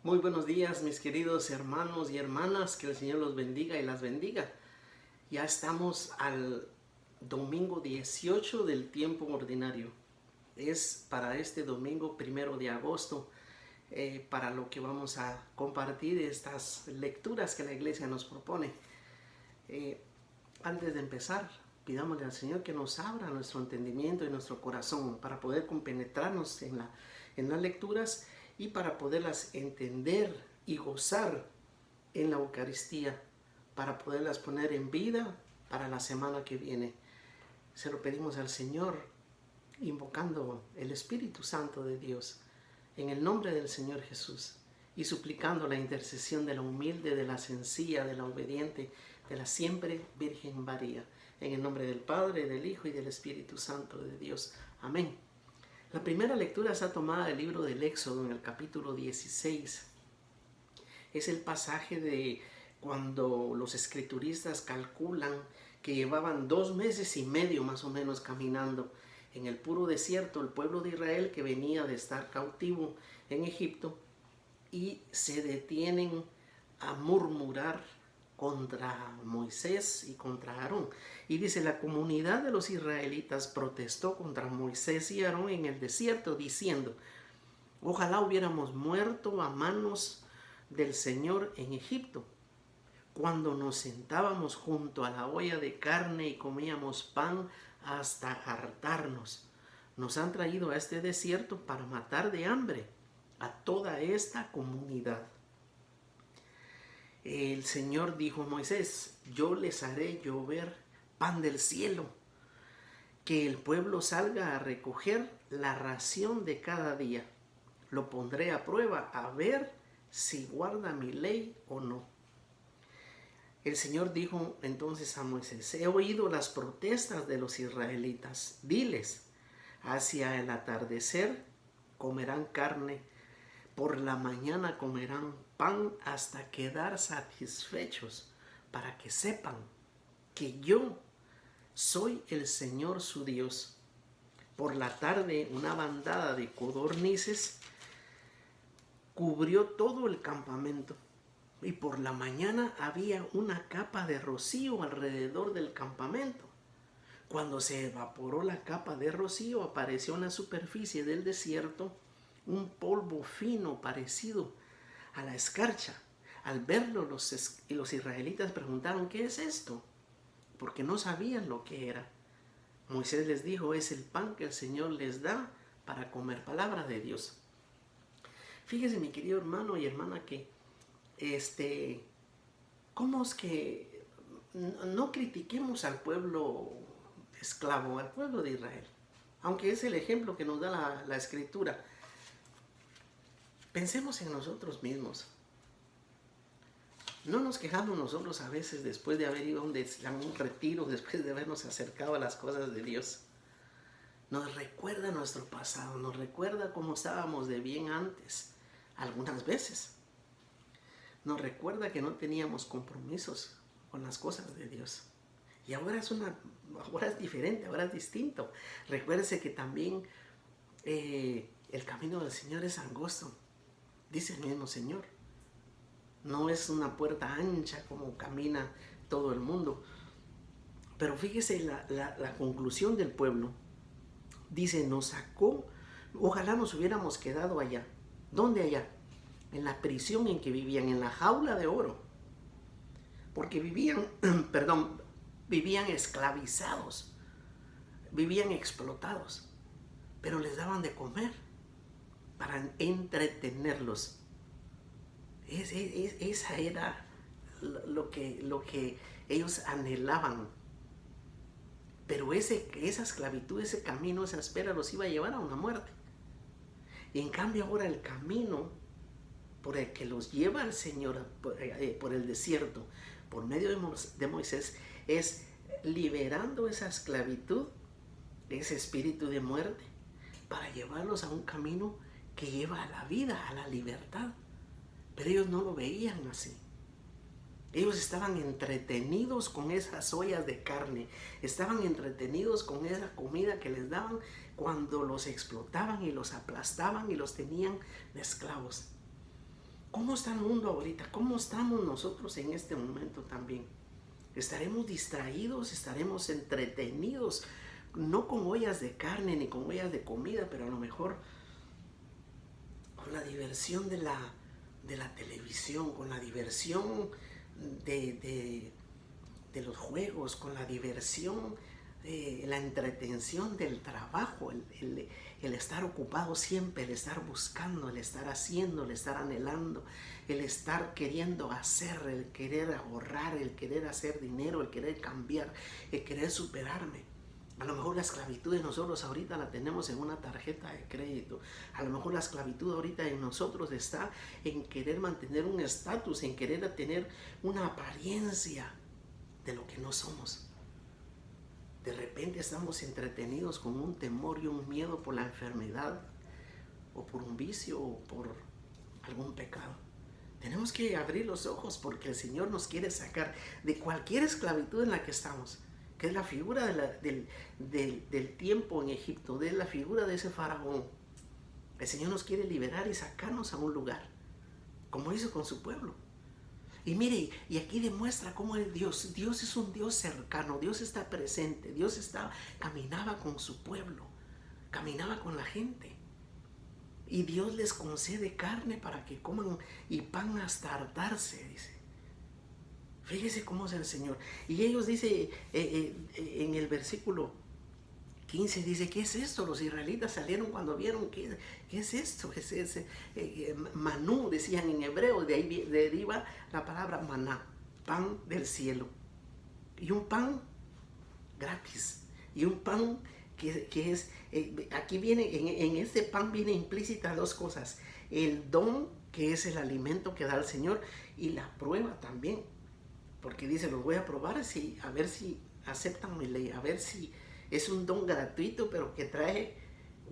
Muy buenos días, mis queridos hermanos y hermanas, que el Señor los bendiga y las bendiga. Ya estamos al domingo 18 del tiempo ordinario. Es para este domingo 1 de agosto, para lo que vamos a compartir estas lecturas que la iglesia nos propone. Eh, Antes de empezar, pidámosle al Señor que nos abra nuestro entendimiento y nuestro corazón para poder compenetrarnos en las lecturas y para poderlas entender y gozar en la Eucaristía, para poderlas poner en vida para la semana que viene. Se lo pedimos al Señor, invocando el Espíritu Santo de Dios, en el nombre del Señor Jesús, y suplicando la intercesión de la humilde, de la sencilla, de la obediente, de la siempre Virgen María. En el nombre del Padre, del Hijo y del Espíritu Santo de Dios. Amén. La primera lectura está tomada del libro del Éxodo, en el capítulo 16. Es el pasaje de cuando los escrituristas calculan que llevaban 2 meses y medio más o menos caminando en el puro desierto, el pueblo de Israel, que venía de estar cautivo en Egipto, y se detienen a murmurar contra Moisés y contra Aarón. Y dice: la comunidad de los israelitas protestó contra Moisés y Aarón en el desierto, diciendo: ojalá hubiéramos muerto a manos del Señor en Egipto, cuando nos sentábamos junto a la olla de carne y comíamos pan hasta hartarnos. Nos han traído a este desierto para matar de hambre a toda esta comunidad. El Señor dijo a Moisés: yo les haré llover pan del cielo, que el pueblo salga a recoger la ración de cada día. Lo pondré a prueba a ver si guarda mi ley o no. El Señor dijo entonces a Moisés: he oído las protestas de los israelitas. Diles: hacia el atardecer comerán carne, por la mañana comerán pan hasta quedar satisfechos, para que sepan que yo soy el Señor su Dios. Por la tarde una bandada de codornices cubrió todo el campamento, y por la mañana había una capa de rocío alrededor del campamento. Cuando se evaporó la capa de rocío, apareció en la superficie del desierto un polvo fino parecido a la escarcha. Al verlo, los israelitas preguntaron: ¿qué es esto? Porque no sabían lo que era. Moisés les dijo: es el pan que el Señor les da para comer. Palabra de Dios. Fíjese, mi querido hermano y hermana, que ¿cómo es que no critiquemos al pueblo esclavo, al pueblo de Israel? Aunque es el ejemplo que nos da la Escritura. Pensemos en nosotros mismos. No nos quejamos nosotros a veces después de haber ido a un retiro, después de habernos acercado a las cosas de Dios. Nos recuerda nuestro pasado, nos recuerda cómo estábamos de bien antes, algunas veces. Nos recuerda que no teníamos compromisos con las cosas de Dios. Y ahora es diferente, ahora es distinto. Recuérdese que también el camino del Señor es angosto, dice el mismo Señor. No es una puerta ancha como camina todo el mundo. Pero fíjese la conclusión del pueblo. Dice: nos sacó, ojalá nos hubiéramos quedado allá. ¿Dónde allá? En la prisión en que vivían, en la jaula de oro. Porque vivían esclavizados, vivían explotados, pero les daban de comer para entretenerlos. Esa era lo que ellos anhelaban. Pero esa esclavitud, ese camino, esa espera los iba a llevar a una muerte. Y en cambio ahora el camino por el que los lleva el Señor por el desierto, por medio de Moisés, es liberando esa esclavitud, ese espíritu de muerte, para llevarlos a un camino que lleva a la vida, a la libertad. Pero ellos no lo veían así. Ellos estaban entretenidos con esas ollas de carne, estaban entretenidos con esa comida que les daban cuando los explotaban y los aplastaban y los tenían de esclavos. ¿Cómo está el mundo ahorita? ¿Cómo estamos nosotros en este momento también? ¿Estaremos distraídos? ¿Estaremos entretenidos? No con ollas de carne ni con ollas de comida, pero a lo mejor con la diversión de la televisión, con la diversión de los juegos, con la diversión, la entretención del trabajo, el estar ocupado siempre, el estar buscando, el estar haciendo, el estar anhelando, el estar queriendo hacer, el querer ahorrar, el querer hacer dinero, el querer cambiar, el querer superarme. A lo mejor la esclavitud de nosotros ahorita la tenemos en una tarjeta de crédito. A lo mejor la esclavitud ahorita en nosotros está en querer mantener un estatus, en querer tener una apariencia de lo que no somos. De repente estamos entretenidos con un temor y un miedo por la enfermedad, o por un vicio, o por algún pecado. Tenemos que abrir los ojos porque el Señor nos quiere sacar de cualquier esclavitud en la que estamos, que es la figura del tiempo en Egipto, de la figura de ese faraón. El Señor nos quiere liberar y sacarnos a un lugar, como hizo con su pueblo. Y mire, y aquí demuestra cómo Dios es un Dios cercano, Dios está presente, caminaba con su pueblo, caminaba con la gente. Y Dios les concede carne para que coman y pan hasta hartarse, dice. Fíjese cómo es el Señor. Y ellos dice en el versículo 15, dice, ¿qué es esto? Los israelitas salieron cuando vieron, ¿qué es esto? Es ese manú, decían en hebreo, de ahí deriva la palabra maná, pan del cielo. Y un pan gratis, y un pan que es, aquí viene, en este pan viene implícita dos cosas: el don, que es el alimento que da el Señor, y la prueba también, porque dice, los voy a probar a ver si aceptan mi ley, a ver si es un don gratuito, pero que trae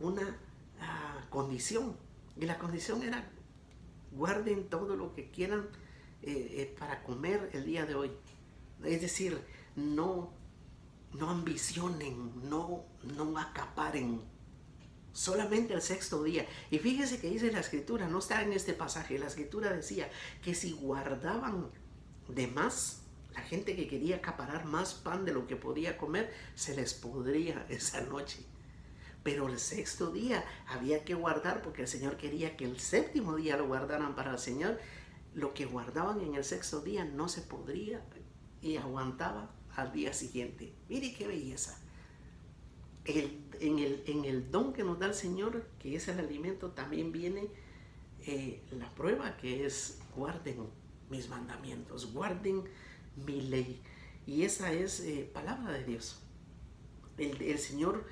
una condición. Y la condición era, guarden todo lo que quieran para comer el día de hoy. Es decir, no ambicionen, no acaparen. Solamente el sexto día. Y fíjese que dice la escritura, no está en este pasaje, la escritura decía que si guardaban de más, la gente que quería acaparar más pan de lo que podía comer, se les podría esa noche. Pero el sexto día había que guardar, porque el Señor quería que el séptimo día lo guardaran para el Señor. Lo que guardaban en el sexto día no se podría y aguantaba al día siguiente. Mire qué belleza. En el don que nos da el Señor, que es el alimento, también viene la prueba, que es guarden mis mandamientos, guarden mi ley. Y esa es palabra de Dios. El Señor,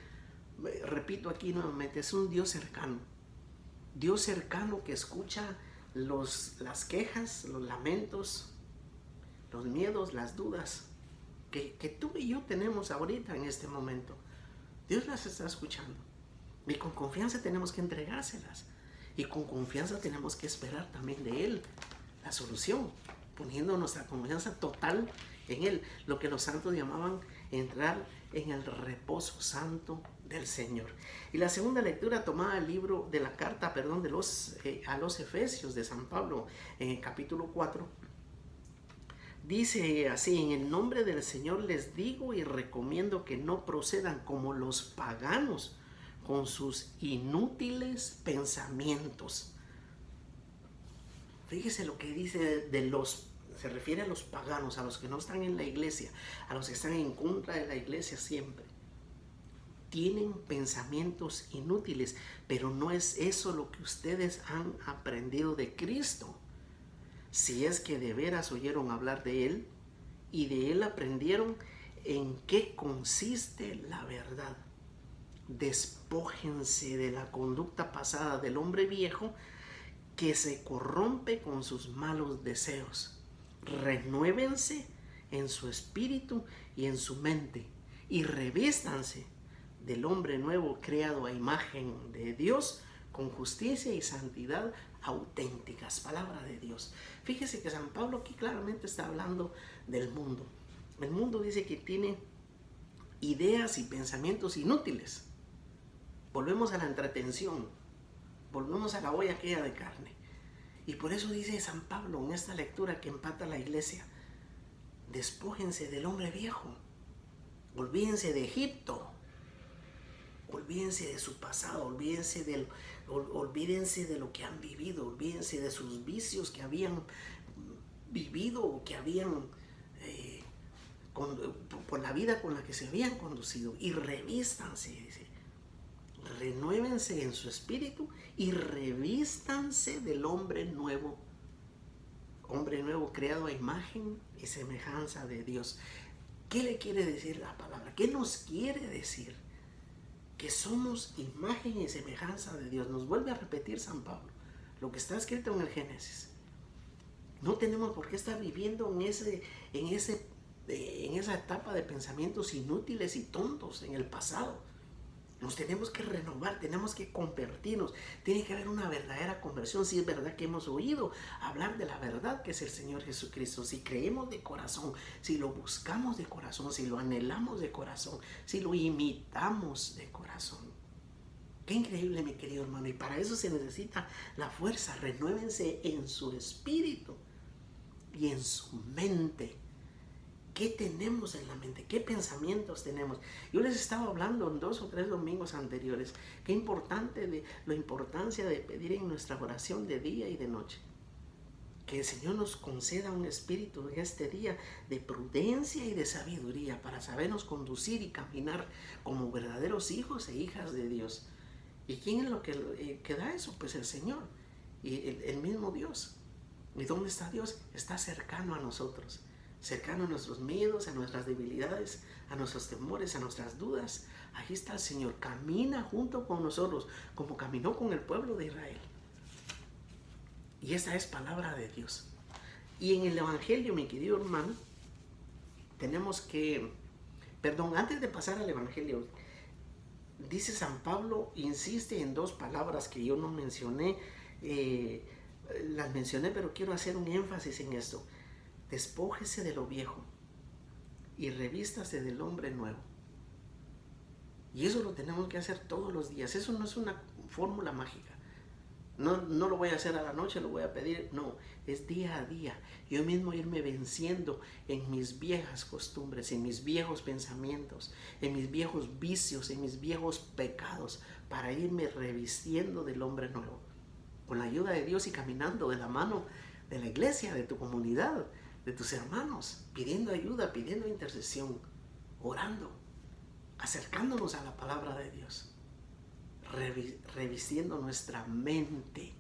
repito aquí nuevamente, es un Dios cercano. Dios cercano que escucha las quejas, los lamentos, los miedos, las dudas que tú y yo tenemos ahorita en este momento. Dios las está escuchando. Y con confianza tenemos que entregárselas. Y con confianza tenemos que esperar también de Él la solución, poniendo nuestra confianza total en Él. Lo que los santos llamaban entrar en el reposo santo del Señor. Y la segunda lectura tomada del libro de la carta, a los Efesios de San Pablo, en el capítulo 4, dice así: en el nombre del Señor les digo y recomiendo que no procedan como los paganos con sus inútiles pensamientos. Fíjese lo que dice se refiere a los paganos, a los que no están en la iglesia, a los que están en contra de la iglesia siempre. Tienen pensamientos inútiles, pero no es eso lo que ustedes han aprendido de Cristo. Si es que de veras oyeron hablar de Él y de Él aprendieron en qué consiste la verdad. Despójense de la conducta pasada del hombre viejo que se corrompe con sus malos deseos. Renuévense en su espíritu y en su mente y revístanse del hombre nuevo creado a imagen de Dios con justicia y santidad auténticas. Palabra de Dios. Fíjese que San Pablo aquí claramente está hablando del mundo. El mundo dice que tiene ideas y pensamientos inútiles. Volvemos a la entretención, volvemos a la olla aquella de carne. Y por eso dice San Pablo en esta lectura que empata la iglesia: despójense del hombre viejo, olvídense de Egipto, olvídense de su pasado, olvídense de lo que han vivido, olvídense de sus vicios que habían vivido o que habían por la vida con la que se habían conducido, y revístanse, dice, renuévense en su espíritu y revístanse del hombre nuevo creado a imagen y semejanza de Dios. ¿Qué le quiere decir la palabra? ¿Qué nos quiere decir? Que somos imagen y semejanza de Dios. Nos vuelve a repetir San Pablo lo que está escrito en el Génesis. No tenemos por qué estar viviendo en esa etapa de pensamientos inútiles y tontos en el pasado. Nos tenemos que renovar, tenemos que convertirnos. Tiene que haber una verdadera conversión. Si es verdad que hemos oído hablar de la verdad que es el Señor Jesucristo, si creemos de corazón, si lo buscamos de corazón, si lo anhelamos de corazón, si lo imitamos de corazón. Qué increíble, mi querido hermano. Y para eso se necesita la fuerza. Renuévense en su espíritu y en su mente. ¿Qué tenemos en la mente? ¿Qué pensamientos tenemos? Yo les estaba hablando en 2 o 3 domingos anteriores la importancia de pedir en nuestra oración de día y de noche. Que el Señor nos conceda un espíritu en este día de prudencia y de sabiduría para sabernos conducir y caminar como verdaderos hijos e hijas de Dios. ¿Y quién es lo que da eso? Pues el Señor y el mismo Dios. ¿Y dónde está Dios? Está cercano a nosotros. Cercano a nuestros miedos, a nuestras debilidades, a nuestros temores, a nuestras dudas. Aquí está el Señor, camina junto con nosotros, como caminó con el pueblo de Israel. Y esa es palabra de Dios. Y en el Evangelio, mi querido hermano, antes de pasar al Evangelio, dice San Pablo, insiste en 2 palabras que yo no mencioné, las mencioné, pero quiero hacer un énfasis en esto. Despójese de lo viejo y revístase del hombre nuevo. Y eso lo tenemos que hacer todos los días. Eso no es una fórmula mágica. No lo voy a hacer a la noche, lo voy a pedir. No, es día a día. Yo mismo irme venciendo en mis viejas costumbres, en mis viejos pensamientos, en mis viejos vicios, en mis viejos pecados, para irme revistiendo del hombre nuevo. Con la ayuda de Dios y caminando de la mano de la iglesia, de tu comunidad, de tus hermanos, pidiendo ayuda, pidiendo intercesión, orando, acercándonos a la palabra de Dios, revistiendo nuestra mente.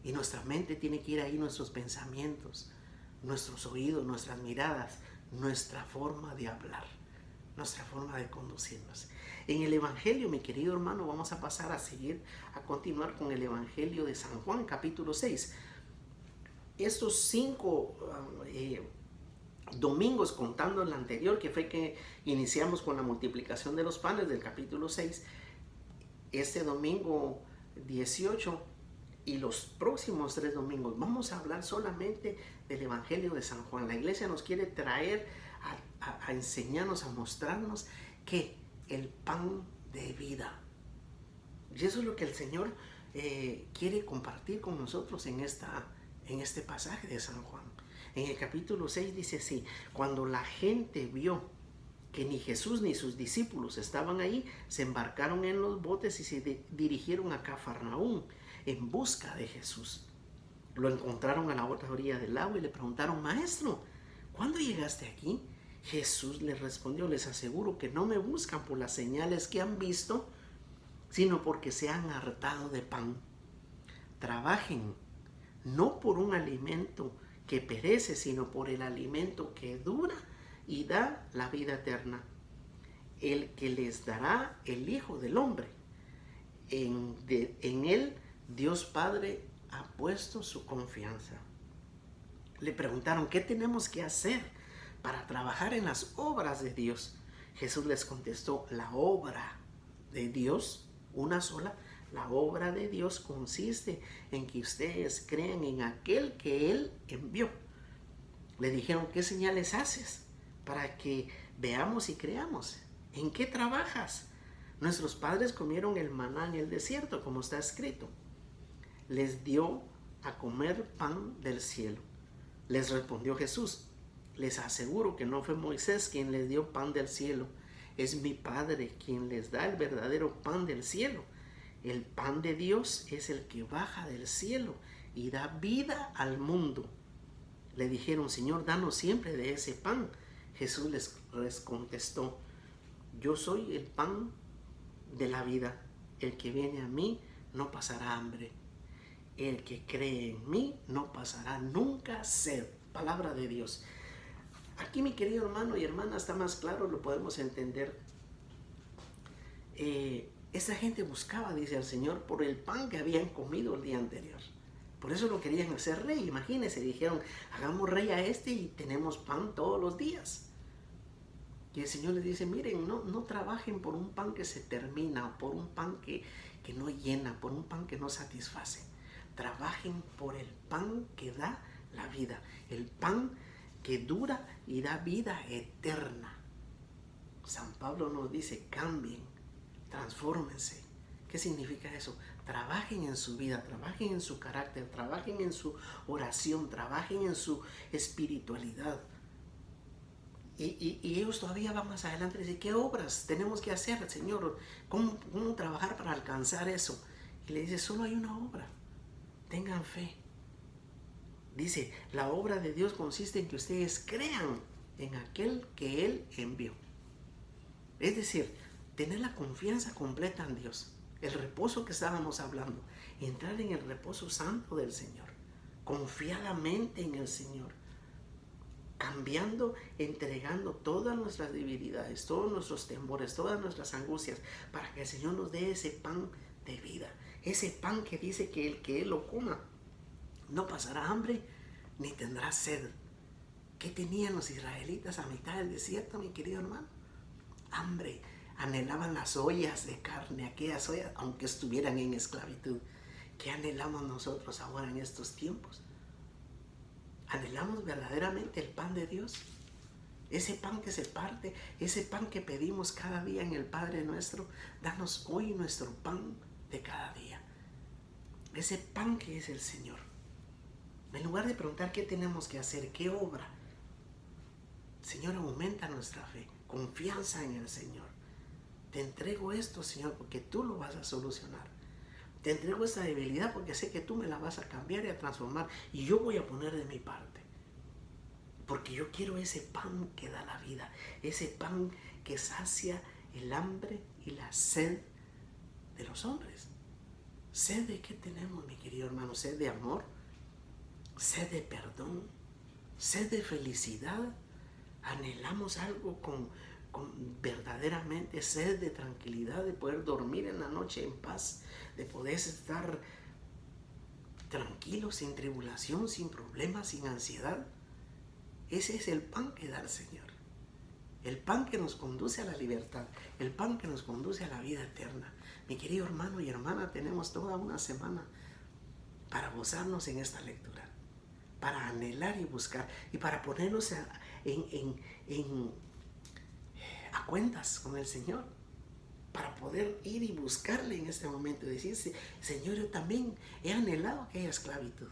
Y nuestra mente tiene que ir ahí, nuestros pensamientos, nuestros oídos, nuestras miradas, nuestra forma de hablar, nuestra forma de conducirnos. En el Evangelio, mi querido hermano, vamos a pasar a continuar con el Evangelio de San Juan, capítulo 6. Estos 5 domingos, contando el anterior, que fue que iniciamos con la multiplicación de los panes del capítulo 6, este domingo 18 y los próximos 3 domingos vamos a hablar solamente del Evangelio de San Juan. La iglesia nos quiere traer a enseñarnos, a mostrarnos que el pan de vida. Y eso es lo que el Señor quiere compartir con nosotros en este pasaje de San Juan. En el capítulo 6 dice así: cuando la gente vio que ni Jesús ni sus discípulos estaban ahí, se embarcaron en los botes y se dirigieron a Cafarnaúm en busca de Jesús. Lo encontraron a la otra orilla del lago y le preguntaron: Maestro, ¿cuándo llegaste aquí? Jesús les respondió: les aseguro que no me buscan por las señales que han visto, sino porque se han hartado de pan. Trabajen no por un alimento que perece, sino por el alimento que dura y da la vida eterna, el que les dará el Hijo del Hombre. En él Dios Padre ha puesto su confianza. Le preguntaron: ¿qué tenemos que hacer para trabajar en las obras de Dios? Jesús les contestó: la obra de Dios, una sola. La obra de Dios consiste en que ustedes crean en aquel que Él envió. Le dijeron: ¿qué señales haces para que veamos y creamos? ¿En qué trabajas? Nuestros padres comieron el maná en el desierto, como está escrito. Les dio a comer pan del cielo? Les respondió Jesús: les aseguro que no fue Moisés quien les dio pan del cielo, es mi Padre quien les da el verdadero pan del cielo. El pan de Dios es el que baja del cielo y da vida al mundo. Le dijeron: Señor, danos siempre de ese pan. Jesús les contestó: yo soy el pan de la vida. El que viene a mí no pasará hambre. El que cree en mí no pasará nunca sed. Palabra de Dios. Aquí, mi querido hermano y hermana, está más claro, lo podemos entender. Esa gente buscaba, dice el Señor, por el pan que habían comido el día anterior. Por eso lo querían hacer rey. Imagínense, dijeron: hagamos rey a este y tenemos pan todos los días. Y el Señor les dice: miren, no trabajen por un pan que se termina, por un pan que no llena, por un pan que no satisface. Trabajen por el pan que da la vida, el pan que dura y da vida eterna. San Pablo nos dice: cambien, transfórmense. ¿Qué significa eso? Trabajen en su vida, trabajen en su carácter, trabajen en su oración, trabajen en su espiritualidad. Y ellos todavía van más adelante y dicen: ¿qué obras tenemos que hacer, Señor? ¿Cómo trabajar para alcanzar eso? Y le dice: solo hay una obra. Tengan fe. Dice: la obra de Dios consiste en que ustedes crean en aquel que Él envió. Es decir, tener la confianza completa en Dios. El reposo que estábamos hablando. Entrar en el reposo santo del Señor. Confiadamente en el Señor. Cambiando, entregando todas nuestras debilidades, todos nuestros temores, todas nuestras angustias, para que el Señor nos dé ese pan de vida. Ese pan que dice que el que Él lo coma no pasará hambre ni tendrá sed. ¿Qué tenían los israelitas a mitad del desierto, mi querido hermano? Hambre. Anhelaban las ollas de carne, aquellas ollas, aunque estuvieran en esclavitud. ¿Qué anhelamos nosotros ahora en estos tiempos? ¿Anhelamos verdaderamente el pan de Dios? Ese pan que se parte, ese pan que pedimos cada día en el Padre nuestro. Danos hoy nuestro pan de cada día. Ese pan que es el Señor. En lugar de preguntar qué tenemos que hacer, qué obra, Señor, aumenta nuestra fe, confianza en el Señor. Te entrego esto, Señor, porque tú lo vas a solucionar. Te entrego esta debilidad porque sé que tú me la vas a cambiar y a transformar. Y yo voy a poner de mi parte. Porque yo quiero ese pan que da la vida. Ese pan que sacia el hambre y la sed de los hombres. ¿Sed de qué tenemos, mi querido hermano? ¿Sed de amor? ¿Sed de perdón? ¿Sed de felicidad? ¿Anhelamos algo con verdaderamente sed de tranquilidad, de poder dormir en la noche en paz, de poder estar tranquilo, sin tribulación, sin problemas, sin ansiedad? Ese es el pan que da el Señor. El pan que nos conduce a la libertad, el pan que nos conduce a la vida eterna. Mi querido hermano y hermana, tenemos toda una semana para gozarnos en esta lectura, para anhelar y buscar y para ponernos a cuentas con el Señor, para poder ir y buscarle en este momento y decirse: Señor, yo también he anhelado aquella esclavitud.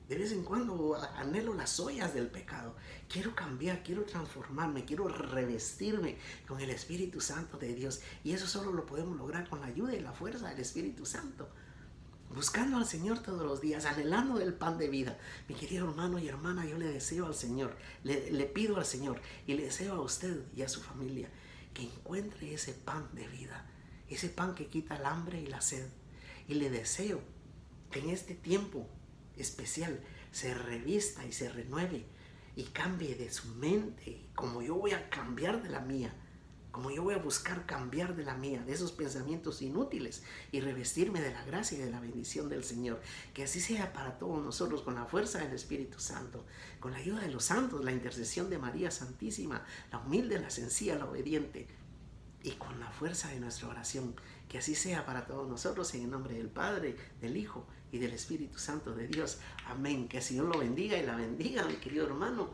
De vez en cuando anhelo las ollas del pecado. Quiero cambiar, quiero transformarme, quiero revestirme con el Espíritu Santo de Dios. Y eso solo lo podemos lograr con la ayuda y la fuerza del Espíritu Santo. Buscando al Señor todos los días, anhelando el pan de vida. Mi querido hermano y hermana, yo le deseo al Señor, le pido al Señor y le deseo a usted y a su familia que encuentre ese pan de vida, ese pan que quita el hambre y la sed. Y le deseo que en este tiempo especial se revista y se renueve y cambie de su mente, como yo voy a cambiar de la mía, como yo voy a buscar cambiar de la mía, de esos pensamientos inútiles, y revestirme de la gracia y de la bendición del Señor. Que así sea para todos nosotros, con la fuerza del Espíritu Santo, con la ayuda de los santos, la intercesión de María Santísima, la humilde, la sencilla, la obediente, y con la fuerza de nuestra oración. Que así sea para todos nosotros, en el nombre del Padre, del Hijo y del Espíritu Santo de Dios. Amén. Que el Señor lo bendiga y la bendiga, mi querido hermano.